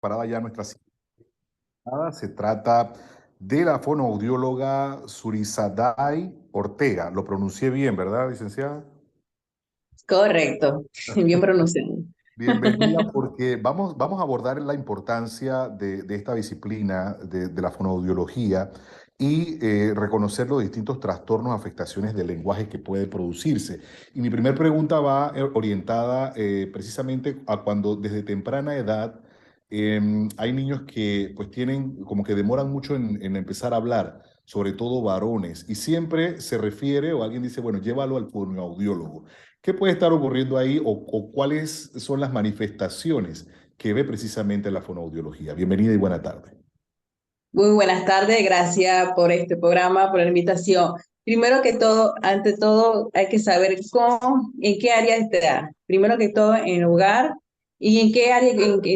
Parada ya nuestra citada. Se trata de la fonoaudióloga Surisadai Ortega. Lo pronuncié bien, ¿verdad, licenciada? Correcto, bien pronunciado. Bienvenida porque vamos a abordar la importancia de esta disciplina de la fonoaudiología y reconocer los distintos trastornos, afectaciones del lenguaje que puede producirse. Y mi primera pregunta va orientada precisamente a cuando desde temprana edad hay niños que pues tienen como que demoran mucho en empezar a hablar, sobre todo varones, y siempre se refiere o alguien dice, bueno, llévalo al fonoaudiólogo. ¿Qué puede estar ocurriendo ahí o cuáles son las manifestaciones que ve precisamente la fonoaudiología? Bienvenida y buena tarde. Muy buenas tardes, gracias por este programa, por la invitación. Primero que todo, ante todo, hay que saber cómo, en qué área está. Primero que todo, en el hogar y en qué área.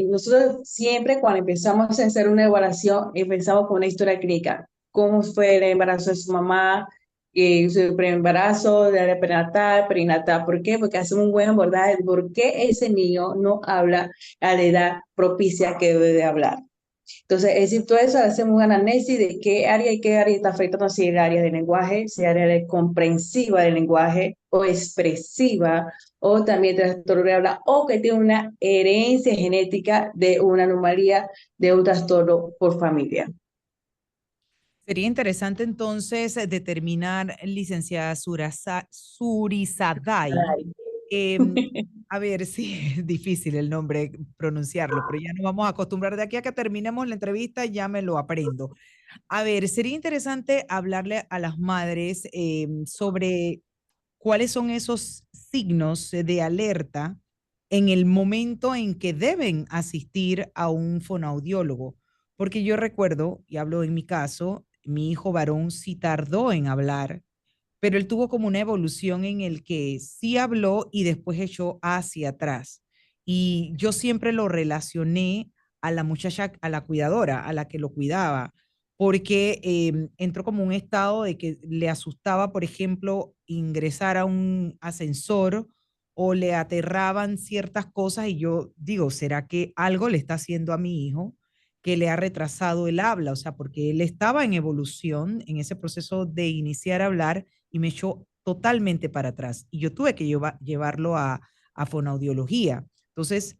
Nosotros siempre cuando empezamos a hacer una evaluación, empezamos con una historia clínica. ¿Cómo fue el embarazo de su mamá? Su preembarazo, de la prenatal, perinatal. ¿Por qué? Porque hacemos un buen abordaje de por qué ese niño no habla a la edad propicia que debe de hablar. Entonces, es decir, todo eso hacemos un análisis de qué área está afectando, si el área del lenguaje, si el área comprensiva del lenguaje o expresiva, o también trastorno de habla, o que tiene una herencia genética de una anomalía de un trastorno por familia. Sería interesante entonces determinar, licenciada Surisadai, em, a ver si es difícil el nombre pronunciarlo, pero ya nos vamos a acostumbrar de aquí a que terminemos la entrevista, ya me lo aprendo. A ver, sería interesante hablarle a las madres sobre cuáles son esos signos de alerta en el momento en que deben asistir a un fonoaudiólogo. Porque yo recuerdo, y hablo en mi caso, mi hijo varón sí tardó en hablar, pero él tuvo como una evolución en el que sí habló y después echó hacia atrás. Y yo siempre lo relacioné a la muchacha, a la cuidadora, a la que lo cuidaba, porque entró como un estado de que le asustaba, por ejemplo, ingresar a un ascensor o le aterraban ciertas cosas y yo digo, ¿será que algo le está haciendo a mi hijo que le ha retrasado el habla? O sea, porque él estaba en evolución, en ese proceso de iniciar a hablar y me echó totalmente para atrás. Y yo tuve que llevarlo a fonoaudiología. Entonces,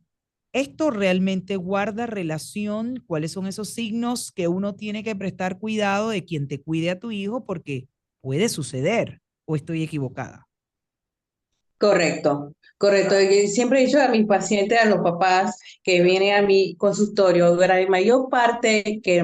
¿esto realmente guarda relación? ¿Cuáles son esos signos que uno tiene que prestar cuidado de quien te cuide a tu hijo? Porque puede suceder, o estoy equivocada. Correcto, correcto. Y siempre he dicho a mis pacientes, a los papás que vienen a mi consultorio, la mayor parte que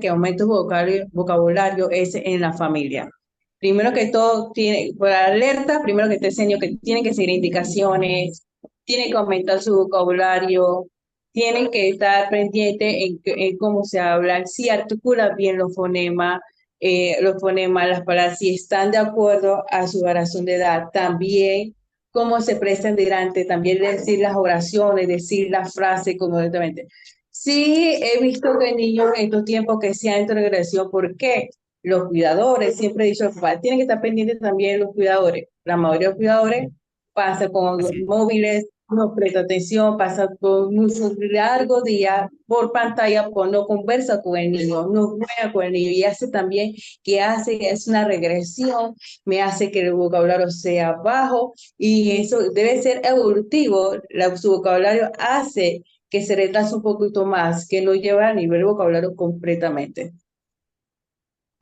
aumenta su vocabulario es en la familia. Primero que todo, tiene, por alerta, primero que te enseño que tienen que seguir indicaciones, tienen que aumentar su vocabulario, tienen que estar pendientes en cómo se habla, si articula bien los fonemas, las palabras, si están de acuerdo a su variación de edad, también cómo se prestan delante, también decir las oraciones, decir las frases correctamente. Sí, he visto que niños en estos tiempos que se han regresión, ¿por qué? Los cuidadores, siempre he dicho, los papás tienen que estar pendientes también los cuidadores. La mayoría de los cuidadores pasa con los Así es. móviles, no presta atención, pasa por muchos largos días por pantalla, por no conversa con el niño, no juega con el niño y hace también que hace, es una regresión, me hace que el vocabulario sea bajo y eso debe ser evolutivo. Su vocabulario hace que se retrase un poquito más, que no lleva a nivel vocabulario completamente.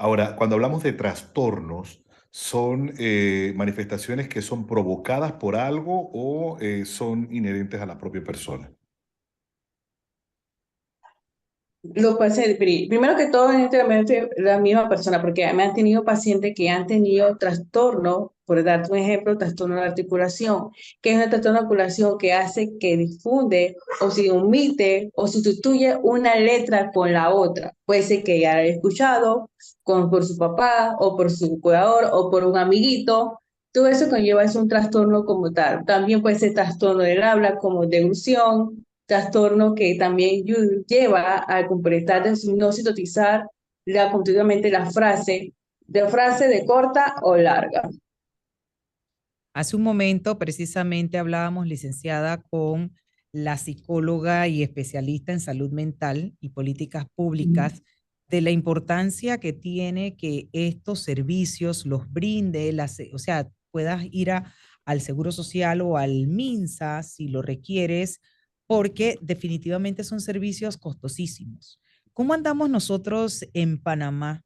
Ahora, cuando hablamos de trastornos, ¿son manifestaciones que son provocadas por algo o son inherentes a la propia persona? Los pacientes, primero que todo, es la misma persona, porque me han tenido pacientes que han tenido trastorno, por darte un ejemplo, trastorno de articulación, que es un trastorno de articulación que hace que difunde o se omite o sustituye una letra con la otra. Puede ser que ya la haya escuchado por su papá o por su cuidador o por un amiguito. Todo eso conlleva es un trastorno como tal. También puede ser trastorno del habla como deglución, trastorno que también lleva a completar, no sintetizar continuamente la frase de corta o larga. Hace un momento precisamente hablábamos, licenciada, con la psicóloga y especialista en salud mental y políticas públicas, de la importancia que tiene que estos servicios los brinde, o sea, puedas ir al Seguro Social o al MINSA si lo requieres, porque definitivamente son servicios costosísimos. ¿Cómo andamos nosotros en Panamá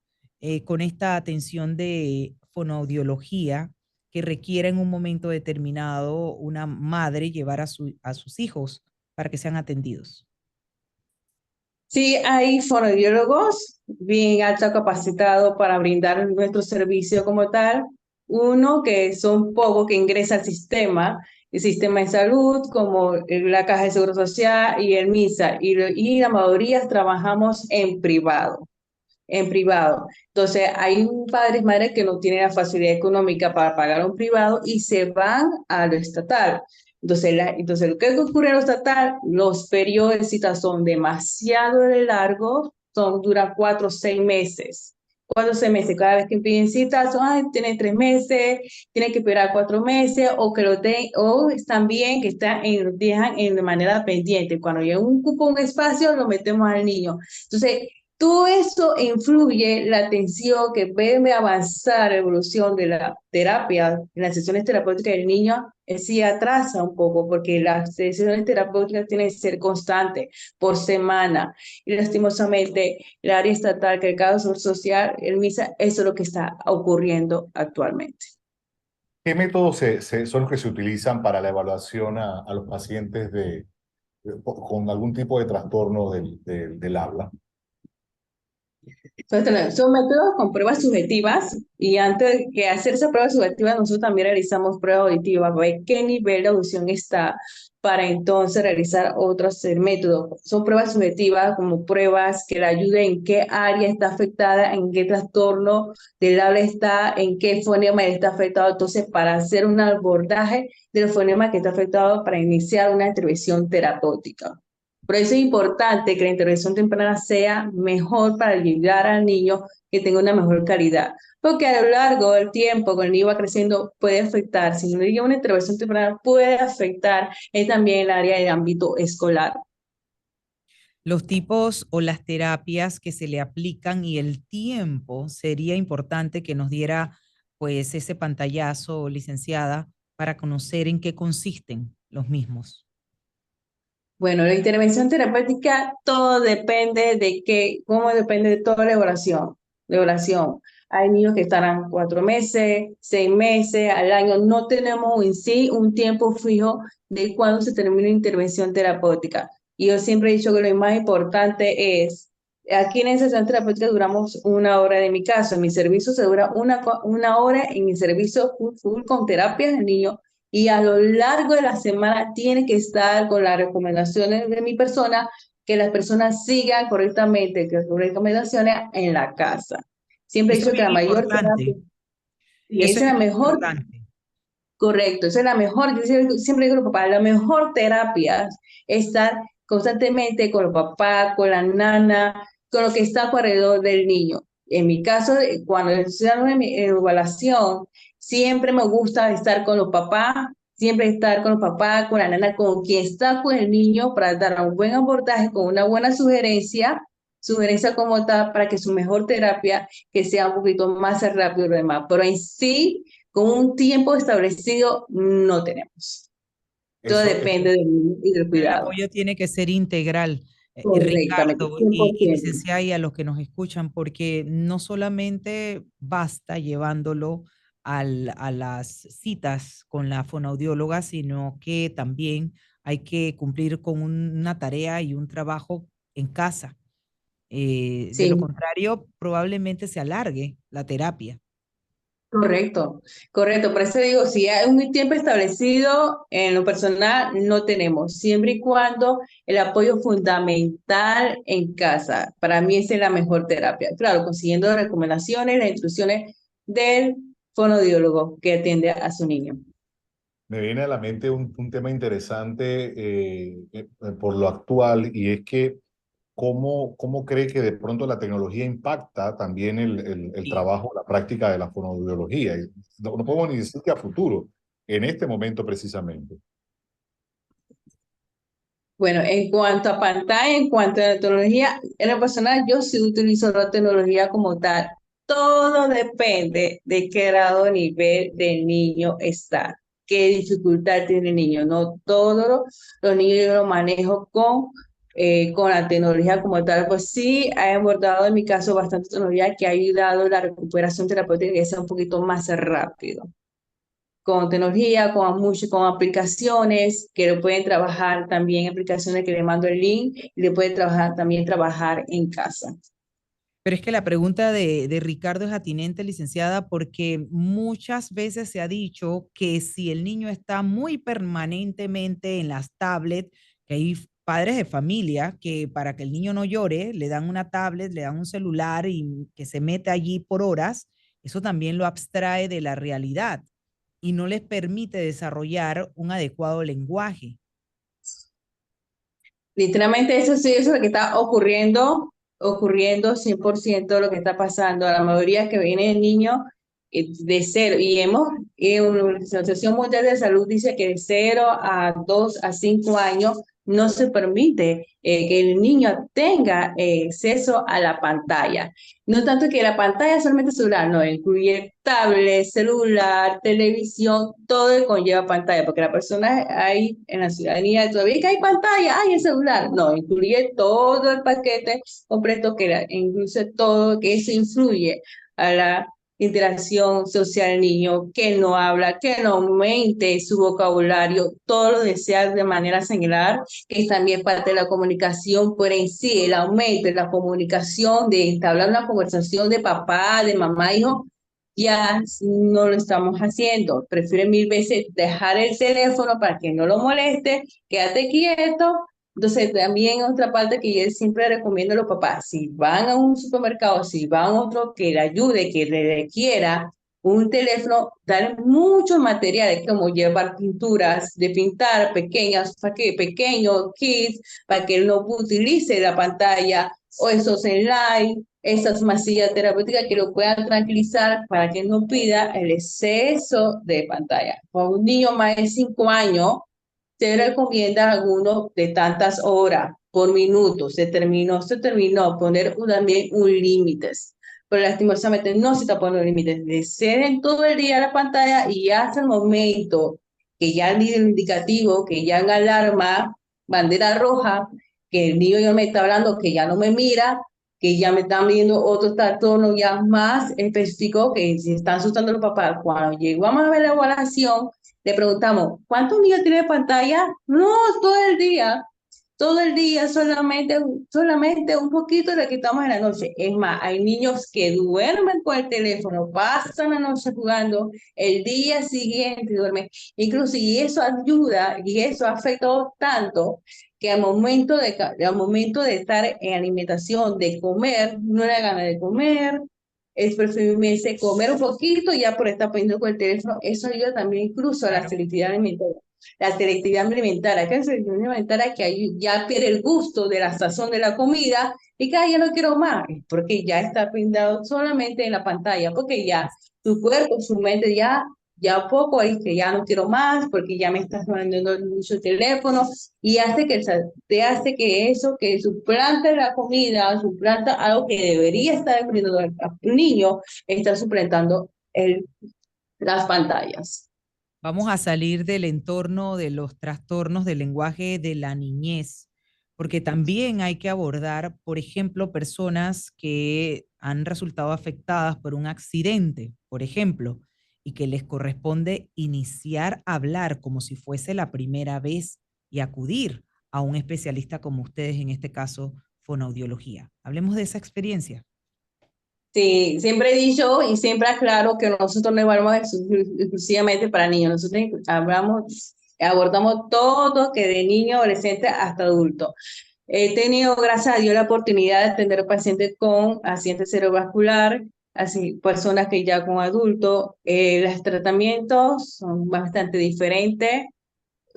con esta atención de fonoaudiología que requiere en un momento determinado una madre llevar a sus hijos para que sean atendidos? Sí, hay fonoaudiólogos bien alto capacitados para brindar nuestro servicio como tal. Uno, que son pocos que ingresa al sistema, el sistema de salud, como la Caja de Seguro Social y el MISA, y la mayoría trabajamos en privado. En privado. Entonces, hay padres, madres que no tienen la facilidad económica para pagar un privado y se van a lo estatal. Entonces, lo que ocurre en lo estatal, los periodos de cita son demasiado largos, duran 4 o 6 meses. 4 o 6 meses, cada vez que piden cita, tienen 3 meses, tienen que esperar 4 meses, o que lo den, o están bien, que dejan de manera pendiente. Cuando llega un cupo, un espacio, lo metemos al niño. Entonces, todo eso influye la atención que debe avanzar la evolución de la terapia, en las sesiones terapéuticas del niño, sí atrasa un poco, porque las sesiones terapéuticas tienen que ser constantes por semana. Y lastimosamente, el área estatal, que el caso social, el MISA, eso es lo que está ocurriendo actualmente. ¿Qué métodos son los que se utilizan para la evaluación a los pacientes con algún tipo de trastorno del habla? Entonces, son métodos con pruebas subjetivas y antes de hacer esa prueba subjetiva, nosotros también realizamos pruebas auditivas, ver qué nivel de audición está para entonces realizar otros métodos. Son pruebas subjetivas como pruebas que le ayuden en qué área está afectada, en qué trastorno del habla está, en qué fonema está afectado. Entonces, para hacer un abordaje del fonema que está afectado para iniciar una intervención terapéutica. Por eso es importante que la intervención temprana sea mejor para ayudar al niño que tenga una mejor calidad. Porque a lo largo del tiempo, cuando el niño va creciendo, puede afectar. Si no llega una intervención temprana, puede afectar también el área del ámbito escolar. Los tipos o las terapias que se le aplican y el tiempo, sería importante que nos diera pues ese pantallazo, licenciada, para conocer en qué consisten los mismos. Bueno, la intervención terapéutica, todo depende cómo depende de toda la evaluación. Hay niños que estarán 4 meses, 6 meses, al año. No tenemos en sí un tiempo fijo de cuándo se termina una intervención terapéutica. Y yo siempre he dicho que lo más importante es, aquí en esa sesión terapéutica duramos 1 hora de mi caso. En mi servicio se dura una hora, en mi servicio full con terapias del niño, y a lo largo de la semana tiene que estar con las recomendaciones de mi persona, que las personas sigan correctamente las recomendaciones en la casa. Siempre he Eso es dicho que bien la mayor terapia, importante. y Eso esa es es la bien mejor, importante. correcto, esa es la mejor, yo siempre digo a los papás, la mejor terapia es estar constantemente con los papás, con la nana, con lo que está alrededor del niño. En mi caso, cuando estoy dando mi evaluación, siempre me gusta estar con los papás, siempre estar con los papás, con la nana, con quien está con el niño, para dar un buen abordaje, con una buena sugerencia como tal, para que su mejor terapia, que sea un poquito más rápido y lo demás. Pero en sí, con un tiempo establecido, no tenemos. Todo Eso, depende del niño y del El cuidado. apoyo tiene que ser integral, Correctamente, Ricardo y 100%. licenciada, y a los que nos escuchan, porque no solamente basta llevándolo a las citas con la fonoaudióloga, sino que también hay que cumplir con una tarea y un trabajo en casa. De lo Sí, contrario, probablemente se alargue la terapia. correcto, correcto. Por eso digo, si hay un tiempo establecido, en lo personal no tenemos, siempre y cuando el apoyo fundamental en casa. Para mí esa es la mejor terapia. Claro, consiguiendo recomendaciones, las instrucciones del fonoaudiólogo que atiende a su niño. me viene a la mente un tema interesante por lo actual, y es que ¿cómo cree que de pronto la tecnología impacta también el Sí. trabajo, la práctica de la fonoaudiología? Y no podemos ni decir que a futuro, en este momento precisamente. Bueno, en cuanto a pantalla, en cuanto a la tecnología, en lo personal yo sí utilizo la tecnología como tal. Todo depende de qué grado de nivel del niño está, qué dificultad tiene el niño. No todos los niños yo los manejo con la tecnología como tal. Pues sí, he abordado en mi caso bastante tecnología que ha ayudado a la recuperación terapéutica que sea un poquito más rápido con tecnología, con aplicaciones que lo pueden trabajar también, aplicaciones que le mando el link y le pueden trabajar, también trabajar en casa. Pero es que la pregunta de Ricardo es atinente, licenciada, porque muchas veces se ha dicho que si el niño está muy permanentemente en las tablets, que hay padres de familia que para que el niño no llore, le dan una tablet, le dan un celular y que se mete allí por horas, eso también lo abstrae de la realidad y no les permite desarrollar un adecuado lenguaje. Literalmente eso sí, eso es lo que está ocurriendo 100% lo que está pasando. A la mayoría que viene el niño de cero, y la Asociación Mundial de Salud dice que de 0 a 2 a 5 años no se permite que el niño tenga acceso a la pantalla. No tanto que la pantalla solamente celular, no, incluye tablet, celular, televisión, todo conlleva pantalla, porque la persona ahí en la ciudadanía todavía que hay pantalla, hay el celular, no, incluye todo el paquete completo incluye todo, que eso influye a la interacción social del niño, que no habla, que no aumente su vocabulario, todo lo desea de manera singular, que es también parte de la comunicación, por en sí, el aumento de la comunicación, de entablar una conversación de papá, de mamá, hijo, ya no lo estamos haciendo. Prefieren mil veces dejar el teléfono para que no lo moleste, quédate quieto. Entonces, también otra parte que yo siempre recomiendo a los papás, si van a un supermercado, si van a otro que le ayude, que le requiera un teléfono, dar muchos materiales como llevar pinturas de pintar pequeñas, pequeños kits, para que él no utilice la pantalla o esos slide, esas masillas terapéuticas que lo puedan tranquilizar para que no pida el exceso de pantalla. Para un niño más de 5 años, se recomienda alguno de tantas horas por minuto. Se terminó, poner también un límite. Pero lastimosamente no se está poniendo límites. De ser en todo el día la pantalla y ya hasta el momento que ya el indicativo, que ya en alarma, bandera roja, que el niño ya me está hablando, que ya no me mira, que ya me están viendo otro trastorno ya más específico, que se están asustando los papás. Cuando llegamos a ver la evaluación, le preguntamos, ¿cuántos niños tiene pantalla? No, todo el día, solamente un poquito le quitamos en la noche. Es más, hay niños que duermen con el teléfono, pasan la noche jugando, el día siguiente duermen. Incluso, y eso ayuda, y eso ha afectado tanto, que al momento de estar en alimentación, de comer, no le da ganas de comer, es preferible comer un poquito y ya por estar pendiente con el teléfono. Eso ayuda también incluso a la Claro. selectividad alimentaria. La selectividad alimentaria, que es la selectividad alimentaria que ya pierde el gusto de la sazón de la comida y que ya no quiero más, porque ya está pintado solamente en la pantalla, porque ya tu cuerpo, su mente ya poco ahí que ya no quiero más, porque ya me estás mandando mucho teléfono y te hace que eso, que suplante la comida, suplanta algo que debería estar aprendiendo el niño, está suplantando las pantallas. Vamos a salir del entorno de los trastornos del lenguaje de la niñez, porque también hay que abordar, por ejemplo, personas que han resultado afectadas por un accidente, por ejemplo, y que les corresponde iniciar a hablar como si fuese la primera vez y acudir a un especialista como ustedes, en este caso, fonoaudiología. Hablemos de esa experiencia. Sí, siempre he dicho y siempre aclaro que nosotros no evaluamos exclusivamente para niños, nosotros abordamos todo que de niño, adolescente hasta adulto. He tenido, gracias a Dios, la oportunidad de atender pacientes con accidente cerebrovascular, así personas que ya con adultos, los tratamientos son bastante diferentes,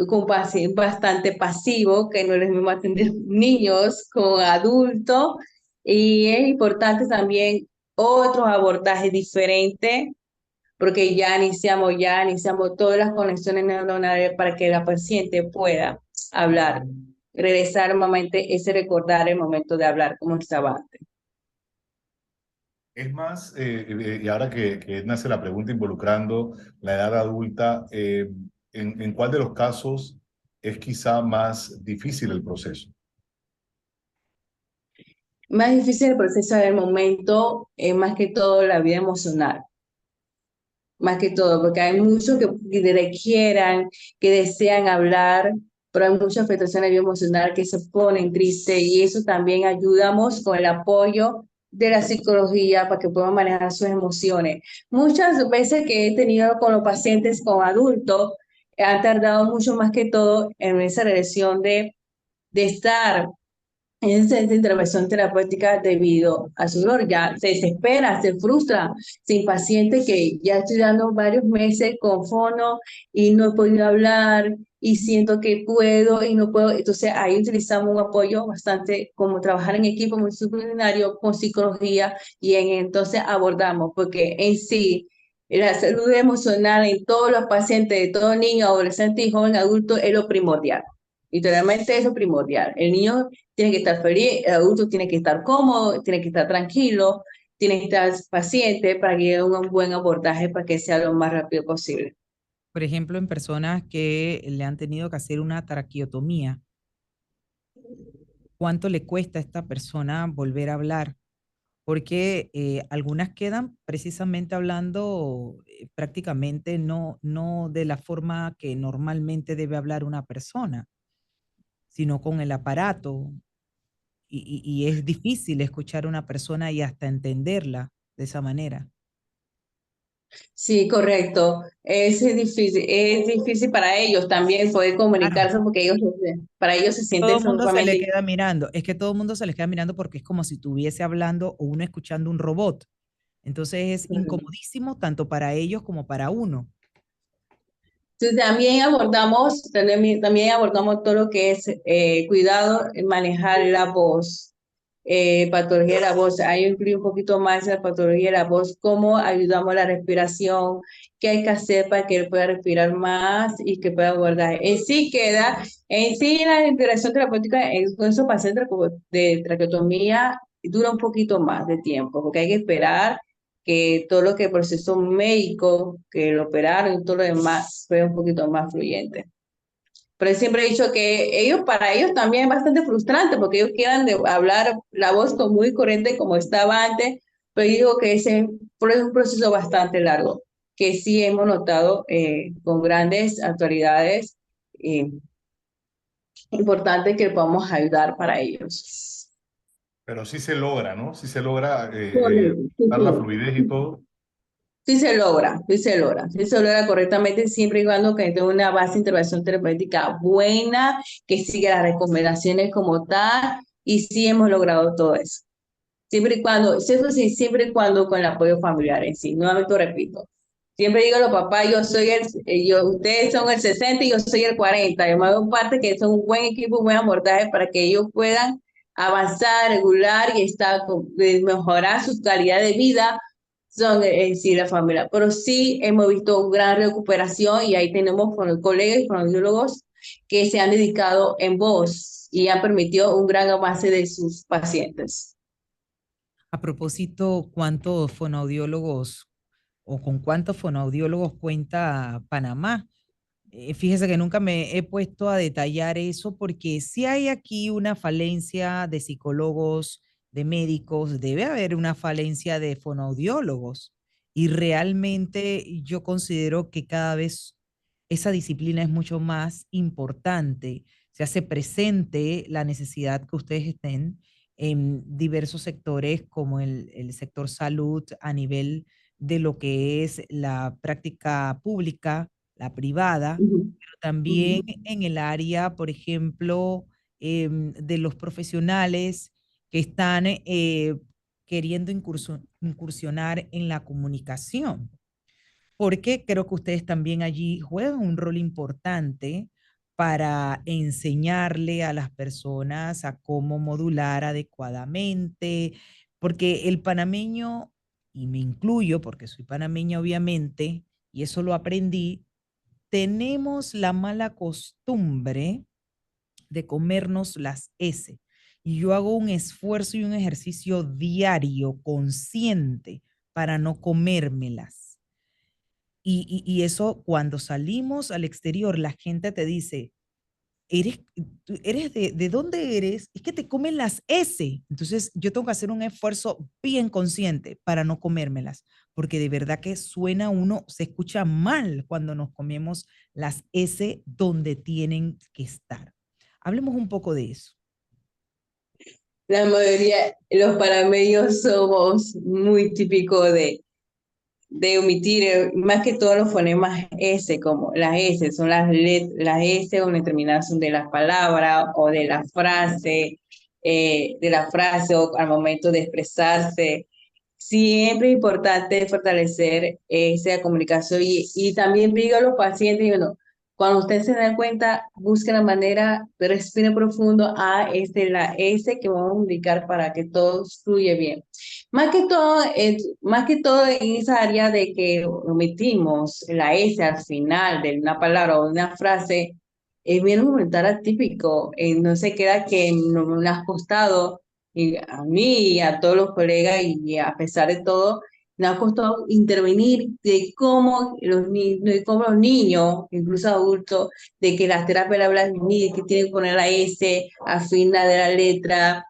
con pacientes bastante pasivos, que no es lo mismo atender niños con adultos, y es importante también otros abordajes diferentes, porque ya iniciamos todas las conexiones neuronales para que la paciente pueda hablar. regresar nuevamente ese recordar el momento de hablar como estaba antes. Es más, y ahora que nace la pregunta involucrando la edad adulta, en cuál de los casos es quizá más difícil el proceso? Más difícil el proceso del momento, más que todo la vida emocional, más que todo, porque hay muchos que requieran, que desean hablar, pero hay mucha afectación a nivel emocional que se ponen tristes y eso también ayudamos con el apoyo de la psicología para que puedan manejar sus emociones. Muchas veces que he tenido con los pacientes, con adultos, han tardado mucho más que todo en esa relación de estar en esta intervención terapéutica debido a su dolor. Ya se desespera, se frustra, se impaciente que ya estoy dando varios meses con fono y no he podido hablar y siento que puedo y no puedo. Entonces ahí utilizamos un apoyo bastante como trabajar en equipo multidisciplinario con psicología y entonces abordamos porque en sí la salud emocional en todos los pacientes, de todo niño, adolescente y joven adulto es lo primordial. Literalmente es lo primordial. El niño tiene que estar feliz, el adulto tiene que estar cómodo, tiene que estar tranquilo, tiene que estar paciente para que llegue a un buen abordaje para que sea lo más rápido posible. Por ejemplo, en personas que le han tenido que hacer una traqueotomía, ¿cuánto le cuesta a esta persona volver a hablar? Porque algunas quedan precisamente hablando prácticamente no de la forma que normalmente debe hablar una persona, sino con el aparato. Y es difícil escuchar a una persona y hasta entenderla de esa manera. Sí, correcto. Es difícil para ellos también poder Claro. comunicarse porque para ellos se Todo sienten el mundo se le sumamente. queda mirando. Es que todo el mundo se les queda mirando porque es como si estuviese hablando o uno escuchando un robot. Entonces es incomodísimo tanto para ellos como para uno. Entonces, también abordamos todo lo que es cuidado en manejar la voz, patología de la voz. Ahí incluye un poquito más la patología de la voz, cómo ayudamos a la respiración, qué hay que hacer para que él pueda respirar más y que pueda abordar. En sí la interacción terapéutica con esos pacientes de traqueotomía dura un poquito más de tiempo, porque hay que esperar que todo lo que el proceso médico, que lo operaron y todo lo demás fue un poquito más fluyente. Pero siempre he dicho que para ellos también es bastante frustrante porque ellos quieran hablar la voz muy corriente como estaba antes, pero yo digo que ese es un proceso bastante largo, que sí hemos notado con grandes autoridades importantes que podamos ayudar para ellos. Pero sí se logra, ¿no? Sí se logra Correcto, sí, dar la fluidez y todo. sí se logra, sí se logra, sí se logra correctamente siempre y cuando que tenga una base de intervención terapéutica buena, que siga las recomendaciones como tal, y sí hemos logrado todo eso. Siempre y cuando, eso sí, siempre y cuando con el apoyo familiar en sí, nuevamente lo repito. Siempre digo a los papás, ustedes son el 60 y yo soy el 40. Además, de parte que son un buen equipo, un buen abordaje para que ellos puedan avanzar, regular y mejorar su calidad de vida son en sí la familia. Pero sí hemos visto una gran recuperación y ahí tenemos con los colegas y fonoaudiólogos que se han dedicado en voz y han permitido un gran avance de sus pacientes. A propósito, ¿cuántos fonoaudiólogos o con cuántos fonoaudiólogos cuenta Panamá? Fíjese que nunca me he puesto a detallar eso porque si hay aquí una falencia de psicólogos, de médicos, debe haber una falencia de fonoaudiólogos. Y realmente yo considero que cada vez esa disciplina es mucho más importante. Se hace presente la necesidad que ustedes estén en diversos sectores como el sector salud a nivel de lo que es la práctica pública, la privada, Ujú, pero también ujú. en el área, por ejemplo, de los profesionales que están queriendo incursionar en la comunicación, porque creo que ustedes también allí juegan un rol importante para enseñarle a las personas a cómo modular adecuadamente, porque el panameño, y me incluyo porque soy panameña obviamente, y eso lo aprendí, tenemos la mala costumbre de comernos las S. Y yo hago un esfuerzo y un ejercicio diario, consciente, para no comérmelas. Y eso, cuando salimos al exterior, la gente te dice, ¿eres, eres de dónde eres? Es que te comen las S. Entonces yo tengo que hacer un esfuerzo bien consciente para no comérmelas, porque de verdad que suena uno, se escucha mal cuando nos comemos las S donde tienen que estar. Hablemos un poco de eso. La mayoría, los panameños somos muy típicos de omitir, más que todos los fonemas S, como las S, son las S o una terminación de las palabras o de la frase o al momento de expresarse. Siempre es importante fortalecer esa comunicación y también digo a los pacientes, bueno, cuando ustedes se dan cuenta, busquen la manera de respirar profundo a la S que vamos a indicar para que todo fluya bien. Más que todo en esa área de que omitimos la S al final de una palabra o de una frase, es bien un comentario atípico, no se queda que nos ha costado y a mí y a todos los colegas, y a pesar de todo, nos ha costado intervenir de cómo los niños, incluso adultos, de que las terapias de habla que tienen que poner la S al final de la letra,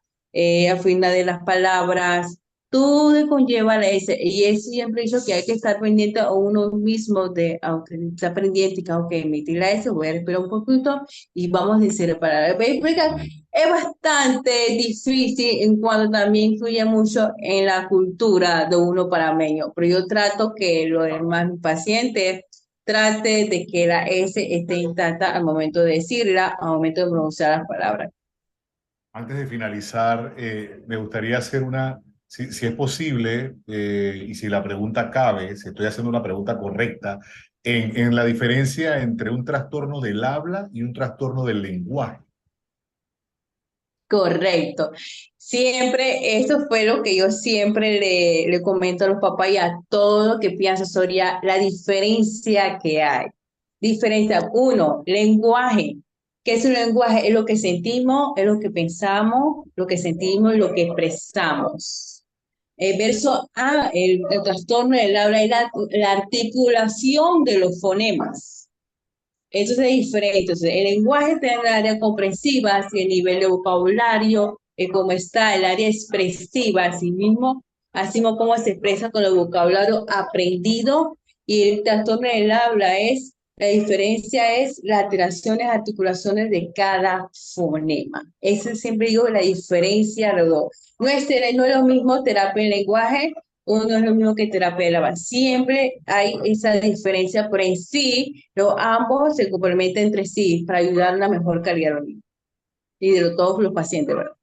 al final de las palabras, todo conlleva la S, y es siempre dicho que hay que estar pendiente a uno mismo de, aunque está pendiente, que aunque emitir la S, voy a respirar un poquito y vamos a decir para explicar. Es bastante difícil en cuanto también influye mucho en la cultura de uno panameño, pero yo trato que los demás pacientes trate de que la S esté intacta al momento de decirla, al momento de pronunciar las palabras. Antes de finalizar, me gustaría hacer si es posible, y si la pregunta cabe, si estoy haciendo una pregunta correcta, en la diferencia entre un trastorno del habla y un trastorno del lenguaje. Correcto. Siempre, esto fue lo que yo siempre le comento a los papás y a todo lo que piensa sobre la diferencia que hay. Diferencia, uno, lenguaje. ¿Qué es un lenguaje? Es lo que sentimos, es lo que pensamos, lo que sentimos y lo que expresamos. El verso A, el trastorno del habla es la articulación de los fonemas. Eso es diferente. Entonces, el lenguaje está en el área comprensiva, así el nivel de vocabulario, cómo está el área expresiva, así mismo cómo se expresa con el vocabulario aprendido, y el trastorno del habla la diferencia es las alteraciones, articulaciones de cada fonema. Eso siempre digo la diferencia de los dos. No es lo mismo terapia en lenguaje, uno es lo mismo que terapia de la base. Siempre hay esa diferencia, pero en sí, ambos se complementan entre sí para ayudar a una mejor calidad de vida y de todos los pacientes, ¿verdad?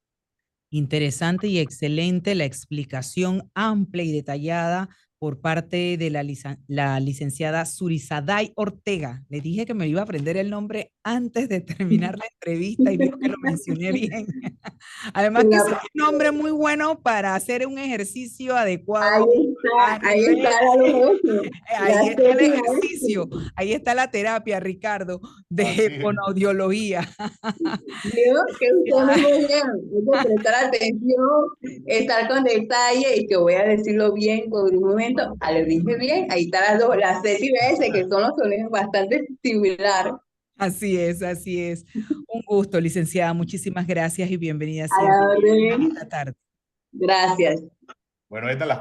Interesante y excelente la explicación amplia y detallada por parte de la licenciada Surizaday Ortega. Le dije que me iba a aprender el nombre antes de terminar la entrevista y veo que lo mencioné bien. Además que es un nombre muy bueno para hacer un ejercicio adecuado. Ahí está Ahí está el ejercicio, ahí está la terapia, Ricardo, de fonoaudiología. Digo que usted muy bien, hay que prestar atención, estar con detalle, y que voy a decirlo bien por un momento. Lo dije bien, ahí están las C y S, que son los sonidos bastante similares. Así es, así es. Un gusto, licenciada. Muchísimas gracias y bienvenida A la siempre orden. esta tarde. Gracias. Bueno, esta es la